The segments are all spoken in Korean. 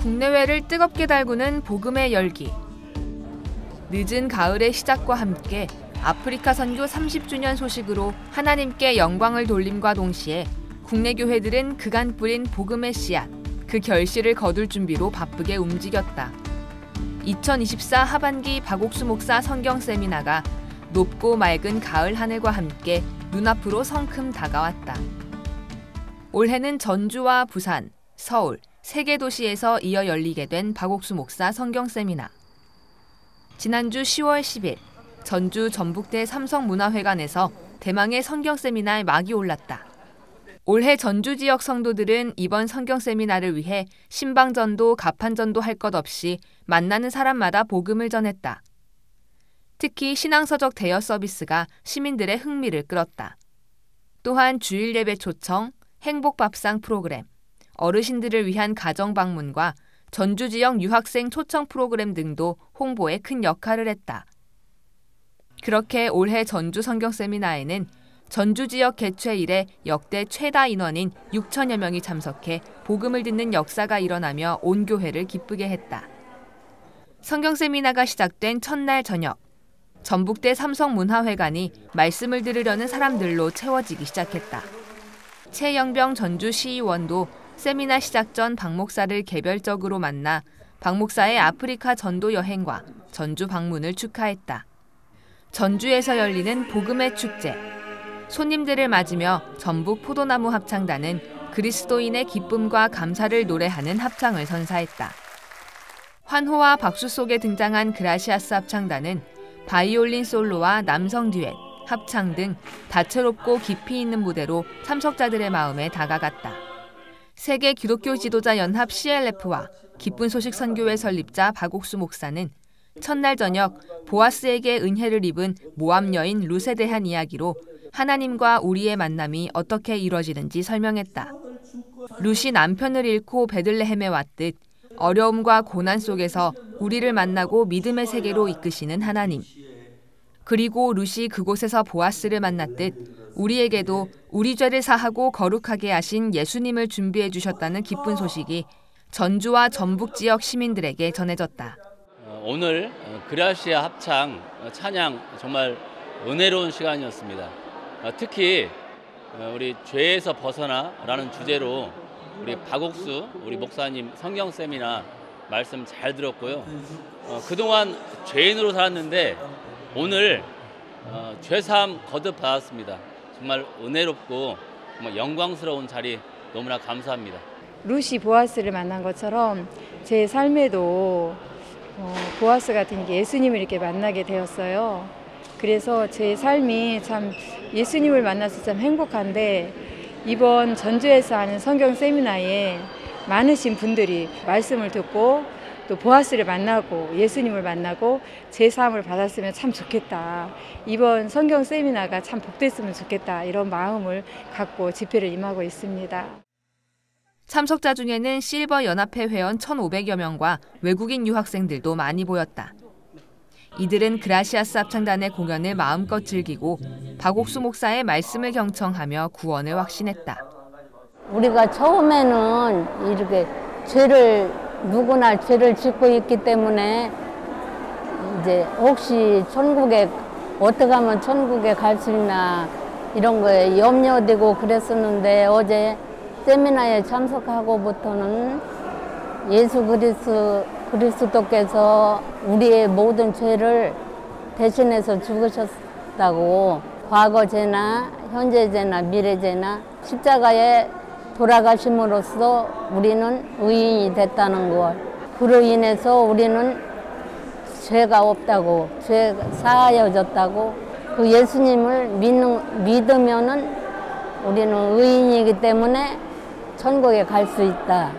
국내외를 뜨겁게 달구는 복음의 열기. 늦은 가을의 시작과 함께 아프리카 선교 30주년 소식으로 하나님께 영광을 돌림과 동시에 국내 교회들은 그간 뿌린 복음의 씨앗, 그 결실을 거둘 준비로 바쁘게 움직였다. 2024 하반기 박옥수 목사 성경 세미나가 높고 맑은 가을 하늘과 함께 눈앞으로 성큼 다가왔다. 올해는 전주와 부산, 서울, 세 개 도시에서 이어 열리게 된 박옥수 목사 성경 세미나. 지난주 10월 10일 전주 전북대 삼성문화회관에서 대망의 성경 세미나에 막이 올랐다. 올해 전주 지역 성도들은 이번 성경 세미나를 위해 신방전도, 가판전도 할 것 없이 만나는 사람마다 복음을 전했다. 특히 신앙서적 대여 서비스가 시민들의 흥미를 끌었다. 또한 주일 예배 초청, 행복밥상 프로그램, 어르신들을 위한 가정 방문과 전주 지역 유학생 초청 프로그램 등도 홍보에 큰 역할을 했다. 그렇게 올해 전주 성경 세미나에는 전주 지역 개최 이래 역대 최다 인원인 6천여 명이 참석해 복음을 듣는 역사가 일어나며 온 교회를 기쁘게 했다. 성경 세미나가 시작된 첫날 저녁, 전북대 삼성문화회관이 말씀을 들으려는 사람들로 채워지기 시작했다. 최영병 전주시의원도 세미나 시작 전 박 목사를 개별적으로 만나 박 목사의 아프리카 전도 여행과 전주 방문을 축하했다. 전주에서 열리는 복음의 축제. 손님들을 맞으며 전북 포도나무 합창단은 그리스도인의 기쁨과 감사를 노래하는 합창을 선사했다. 환호와 박수 속에 등장한 그라시아스 합창단은 바이올린 솔로와 남성 듀엣, 합창 등 다채롭고 깊이 있는 무대로 참석자들의 마음에 다가갔다. 세계 기독교 지도자 연합 CLF와 기쁜 소식 선교회 설립자 박옥수 목사는 첫날 저녁 보아스에게 은혜를 입은 모압 여인 룻에 대한 이야기로 하나님과 우리의 만남이 어떻게 이루어지는지 설명했다. 룻이 남편을 잃고 베들레헴에 왔듯 어려움과 고난 속에서 우리를 만나고 믿음의 세계로 이끄시는 하나님. 그리고 룻이 그곳에서 보아스를 만났듯 우리에게도 우리 죄를 사하고 거룩하게 하신 예수님을 준비해 주셨다는 기쁜 소식이 전주와 전북 지역 시민들에게 전해졌다. 오늘 그라시아 합창 찬양 정말 은혜로운 시간이었습니다. 특히 우리 죄에서 벗어나라는 주제로 우리 박옥수 우리 목사님 성경 세미나 말씀 잘 들었고요. 그동안 죄인으로 살았는데 오늘 죄사함 거듭 받았습니다. 정말 은혜롭고 정말 영광스러운 자리 너무나 감사합니다. 룻이 보아스를 만난 것처럼 제 삶에도 보아스 같은 게 예수님을 이렇게 만나게 되었어요. 그래서 제 삶이 참 예수님을 만나서 참 행복한데 이번 전주에서 하는 성경 세미나에 많으신 분들이 말씀을 듣고 또 보아스를 만나고 예수님을 만나고 제사함을 받았으면 참 좋겠다. 이번 성경 세미나가 참 복됐으면 좋겠다. 이런 마음을 갖고 집회를 임하고 있습니다. 참석자 중에는 실버 연합회 회원 1,500여 명과 외국인 유학생들도 많이 보였다. 이들은 그라시아스 합창단의 공연을 마음껏 즐기고 박옥수 목사의 말씀을 경청하며 구원을 확신했다. 우리가 처음에는 이렇게 누구나 죄를 짓고 있기 때문에 이제 혹시 어떻게 하면 천국에 갈 수 있나 이런 거에 염려되고 그랬었는데 어제 세미나에 참석하고부터는 예수 그리스도께서 우리의 모든 죄를 대신해서 죽으셨다고 과거 죄나 현재 죄나 미래 죄나 십자가에 돌아가심으로써 우리는 의인이 됐다는 것. 그로 인해서 우리는 죄가 없다고, 죄 사하여졌다고 그 예수님을 믿으면은 우리는 의인이기 때문에 천국에 갈 수 있다.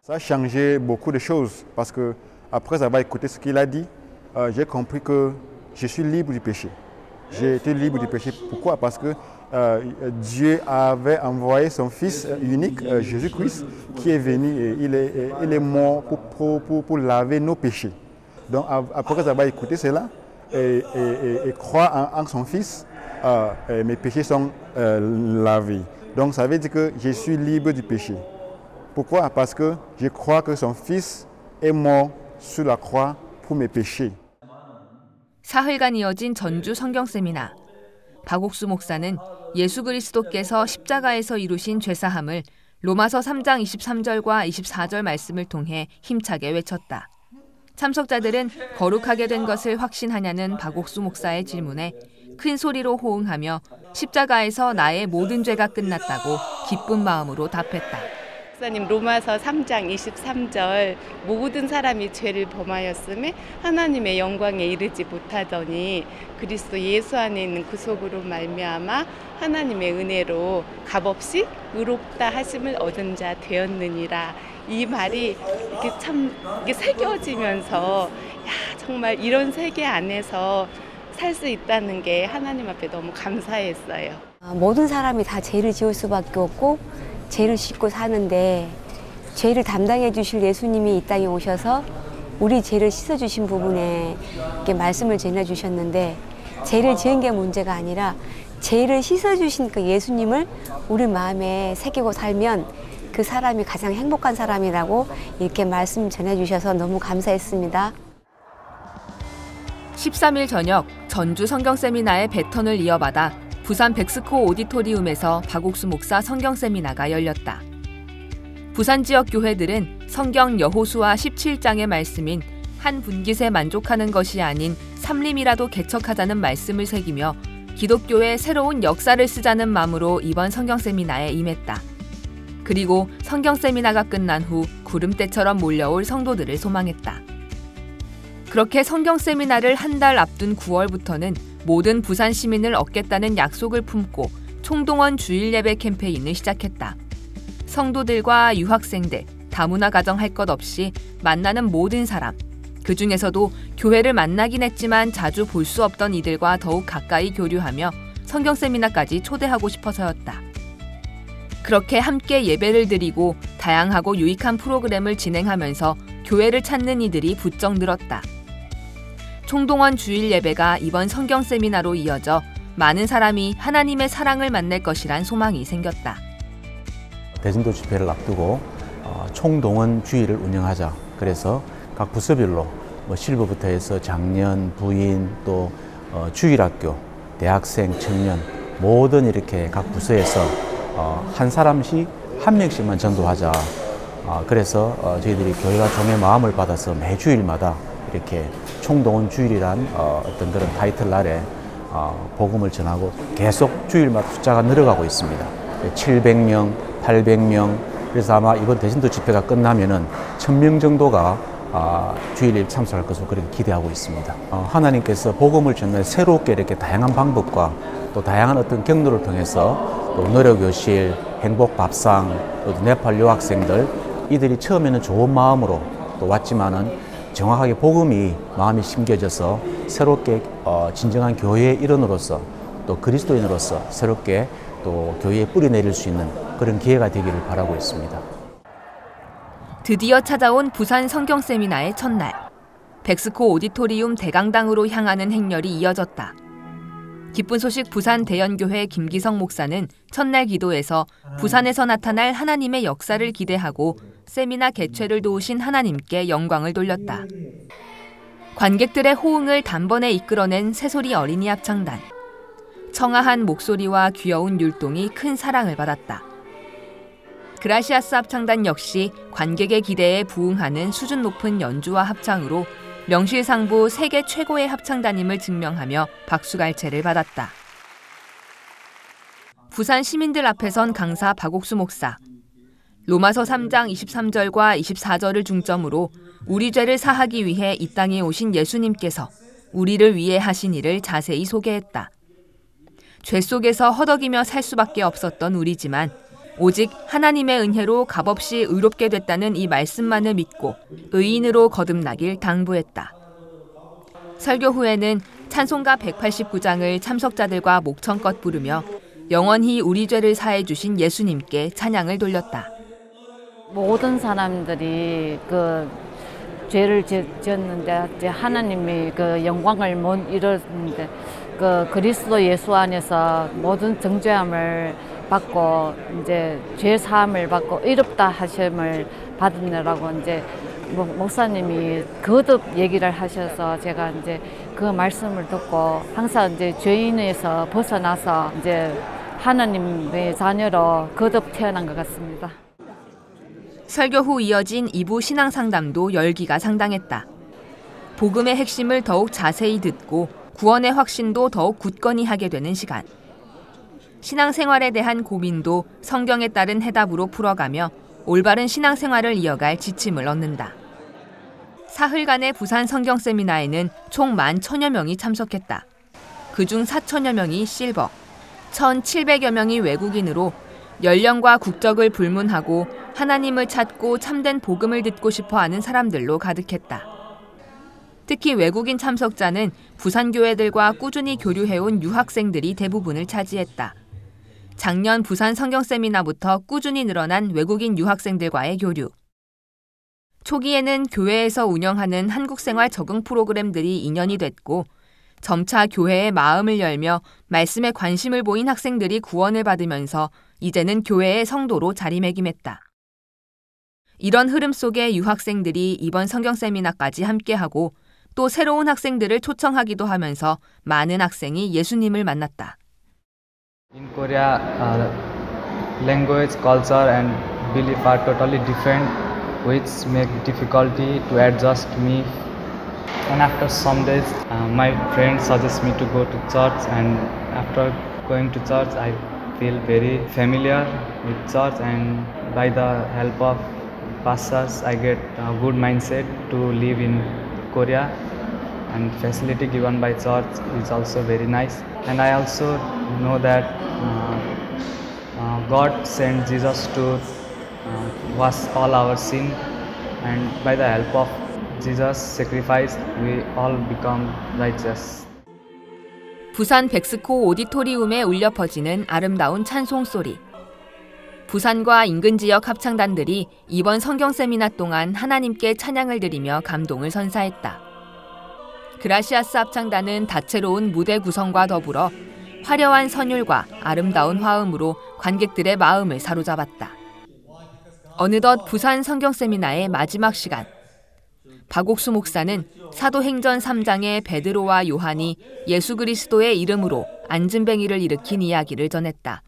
Ça a changé beaucoup de choses parce que après avoir écouté ce qu'il a dit, j'ai compris que je suis libre du péché. J'ai été libre du péché. Pourquoi? Parce que Dieu avait envoyé son Fils unique, Jésus-Christ, qui est venu et il est mort pour laver nos péchés. Donc après avoir écouté cela et croire en son Fils, mes péchés sont lavés. Donc ça veut dire que je suis libre du péché. Pourquoi? Parce que je crois que son Fils est mort sur la croix pour mes péchés. 사흘간 이어진 전주 성경 세미나. 박옥수 목사는 예수 그리스도께서 십자가에서 이루신 죄사함을 로마서 3장 23절과 24절 말씀을 통해 힘차게 외쳤다. 참석자들은 거룩하게 된 것을 확신하냐는 박옥수 목사의 질문에 큰 소리로 호응하며 십자가에서 나의 모든 죄가 끝났다고 기쁜 마음으로 답했다. 목사님 로마서 3장 23절 모든 사람이 죄를 범하였음에 하나님의 영광에 이르지 못하더니 그리스도 예수 안에 있는 구속으로 말미암아 하나님의 은혜로 값없이 의롭다 하심을 얻은 자 되었느니라. 이 말이 이게 새겨지면서 정말 이런 세계 안에서 살 수 있다는 게 하나님 앞에 너무 감사했어요. 모든 사람이 다 죄를 지을 수밖에 없고 죄를 씻고 사는데 죄를 담당해 주실 예수님이 이 땅에 오셔서 우리 죄를 씻어주신 부분에 이렇게 말씀을 전해주셨는데 죄를 지은 게 문제가 아니라 죄를 씻어주신 그 예수님을 우리 마음에 새기고 살면 그 사람이 가장 행복한 사람이라고 이렇게 말씀 전해주셔서 너무 감사했습니다. 13일 저녁 전주 성경 세미나의 배턴을 이어받아 부산 백스코 오디토리움에서 박옥수 목사 성경 세미나가 열렸다. 부산 지역 교회들은 성경 여호수아 17장의 말씀인 한 분깃에 만족하는 것이 아닌 삼림이라도 개척하자는 말씀을 새기며 기독교의 새로운 역사를 쓰자는 마음으로 이번 성경 세미나에 임했다. 그리고 성경 세미나가 끝난 후 구름대처럼 몰려올 성도들을 소망했다. 그렇게 성경 세미나를 한 달 앞둔 9월부터는 모든 부산 시민을 얻겠다는 약속을 품고 총동원 주일 예배 캠페인을 시작했다. 성도들과 유학생들, 다문화 가정 할 것 없이 만나는 모든 사람, 그 중에서도 교회를 만나긴 했지만 자주 볼 수 없던 이들과 더욱 가까이 교류하며 성경 세미나까지 초대하고 싶어서였다. 그렇게 함께 예배를 드리고 다양하고 유익한 프로그램을 진행하면서 교회를 찾는 이들이 부쩍 늘었다. 총동원 주일 예배가 이번 성경 세미나로 이어져 많은 사람이 하나님의 사랑을 만날 것이란 소망이 생겼다. 대진도 집회를 앞두고 총동원 주일을 운영하자. 그래서 각 부서별로 실버부터 해서 장년, 부인, 또 주일학교, 대학생, 청년 모든 이렇게 각 부서에서 한 사람씩 한 명씩만 전도하자. 그래서 저희들이 교회와 종의 마음을 받아서 매 주일마다 이렇게 총동원 주일이란 어떤 그런 타이틀 아래 복음을 전하고 계속 주일마다 숫자가 늘어가고 있습니다. 700명, 800명, 그래서 아마 이번 대진도 집회가 끝나면은 1000명 정도가 주일에 참석할 것으로 그렇게 기대하고 있습니다. 하나님께서 복음을 전할 새롭게 이렇게 다양한 방법과 또 다양한 어떤 경로를 통해서 또 노력교실, 행복밥상, 또 네팔 유학생들 이들이 처음에는 좋은 마음으로 또 왔지만은 정확하게 복음이 마음이 심겨져서 새롭게 진정한 교회의 일원으로서 또 그리스도인으로서 새롭게 또 교회에 뿌리 내릴 수 있는 그런 기회가 되기를 바라고 있습니다. 드디어 찾아온 부산 성경 세미나의 첫날. 백스코 오디토리움 대강당으로 향하는 행렬이 이어졌다. 기쁜 소식 부산 대연교회 김기성 목사는 첫날 기도에서 부산에서 나타날 하나님의 역사를 기대하고 세미나 개최를 도우신 하나님께 영광을 돌렸다. 관객들의 호응을 단번에 이끌어낸 새소리 어린이 합창단. 청아한 목소리와 귀여운 율동이 큰 사랑을 받았다. 그라시아스 합창단 역시 관객의 기대에 부응하는 수준 높은 연주와 합창으로 명실상부 세계 최고의 합창단임을 증명하며 박수갈채를 받았다. 부산 시민들 앞에 선 강사 박옥수 목사. 로마서 3장 23절과 24절을 중점으로 우리 죄를 사하기 위해 이 땅에 오신 예수님께서 우리를 위해 하신 일을 자세히 소개했다. 죄 속에서 허덕이며 살 수밖에 없었던 우리지만 오직 하나님의 은혜로 값없이 의롭게 됐다는 이 말씀만을 믿고 의인으로 거듭나길 당부했다. 설교 후에는 찬송가 189장을 참석자들과 목청껏 부르며 영원히 우리 죄를 사해 주신 예수님께 찬양을 돌렸다. 모든 사람들이 그 죄를 지었는데 하나님이 그 영광을 못 이뤘는데 그 그리스도 예수 안에서 모든 정죄함을 받고 이제 죄 사함을 받고 의롭다 하심을 받으느라고 이제 목사님이 거듭 얘기를 하셔서 제가 이제 그 말씀을 듣고 항상 이제 죄인에서 벗어나서 이제 하나님의 자녀로 거듭 태어난 것 같습니다. 설교 후 이어진 2부 신앙 상담도 열기가 상당했다. 복음의 핵심을 더욱 자세히 듣고 구원의 확신도 더욱 굳건히 하게 되는 시간. 신앙생활에 대한 고민도 성경에 따른 해답으로 풀어가며 올바른 신앙생활을 이어갈 지침을 얻는다. 사흘간의 부산 성경세미나에는 총 11,000여 명이 참석했다. 그중 4,000여 명이 실버, 1,700여 명이 외국인으로 연령과 국적을 불문하고 하나님을 찾고 참된 복음을 듣고 싶어하는 사람들로 가득했다. 특히 외국인 참석자는 부산교회들과 꾸준히 교류해온 유학생들이 대부분을 차지했다. 작년 부산 성경세미나부터 꾸준히 늘어난 외국인 유학생들과의 교류. 초기에는 교회에서 운영하는 한국생활 적응 프로그램들이 인연이 됐고 점차 교회의 마음을 열며 말씀에 관심을 보인 학생들이 구원을 받으면서 이제는 교회의 성도로 자리매김했다. 이런 흐름 속에 유학생들이 이번 성경세미나까지 함께하고 또 새로운 학생들을 초청하기도 하면서 많은 학생이 예수님을 만났다. In Korea, language, culture and belief are totally different, which make difficulty to adjust me. And after some days, my friend suggests me to go to church, and after going to church, I feel very familiar with church, and by the help of pastors, I get a good mindset to live in Korea, and facility given by church is also very nice. And I also know that God sent Jesus to wash all our sin, and by the help of Jesus' sacrifice, we all become righteous. 부산 백스코 오디토리움에 울려 퍼지는 아름다운 찬송 소리. 부산과 인근 지역 합창단들이 이번 성경세미나 동안 하나님께 찬양을 드리며 감동을 선사했다. 그라시아스 합창단은 다채로운 무대 구성과 더불어 화려한 선율과 아름다운 화음으로 관객들의 마음을 사로잡았다. 어느덧 부산 성경세미나의 마지막 시간. 박옥수 목사는 사도행전 3장의 베드로와 요한이 예수 그리스도의 이름으로 안진뱅이를 일으킨 이야기를 전했다.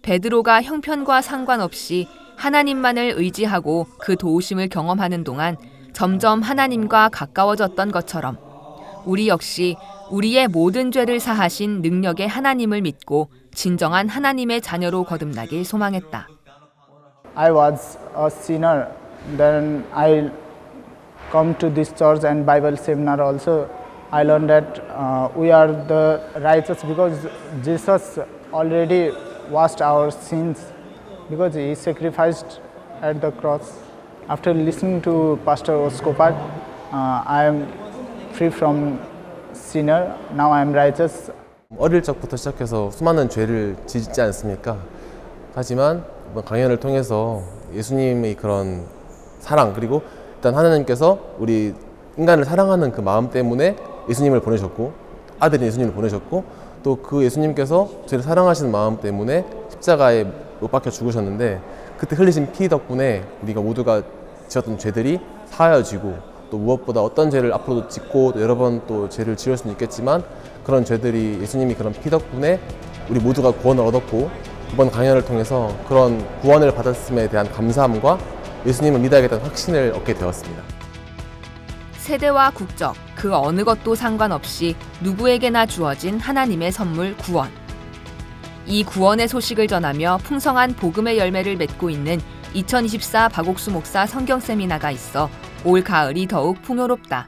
베드로가 형편과 상관없이 하나님만을 의지하고 그 도우심을 경험하는 동안 점점 하나님과 가까워졌던 것처럼 우리 역시 우리의 모든 죄를 사하신 능력의 하나님을 믿고 진정한 하나님의 자녀로 거듭나길 소망했다. I was a sinner. Then I come to this church and Bible seminar also. I learned that we are the righteous because Jesus already washed our sins because he sacrificed at the cross. After listening to Pastor Oskopak, I am free from sinner. Now I am righteous. 어릴 적부터 시작해서 수많은 죄를 짓지 않습니까? 하지만 강연을 통해서 예수님의 그런 사랑, 그리고 일단 하나님께서 우리 인간을 사랑하는 그 마음 때문에 예수님을 보내셨고, 아들인 예수님을 보내셨고, 또 그 예수님께서 저를 사랑하시는 마음 때문에 십자가에 못 박혀 죽으셨는데, 그때 흘리신 피 덕분에 우리가 모두가 지었던 죄들이 사하여지고, 또 무엇보다 어떤 죄를 앞으로도 짓고 또 여러 번 또 죄를 지을 수는 있겠지만, 그런 죄들이 예수님이 그런 피 덕분에 우리 모두가 구원을 얻었고, 이번 강연을 통해서 그런 구원을 받았음에 대한 감사함과 예수님을 믿어야겠다는 확신을 얻게 되었습니다. 세대와 국적, 그 어느 것도 상관없이 누구에게나 주어진 하나님의 선물 구원. 이 구원의 소식을 전하며 풍성한 복음의 열매를 맺고 있는 2024 박옥수 목사 성경세미나가 있어 올 가을이 더욱 풍요롭다.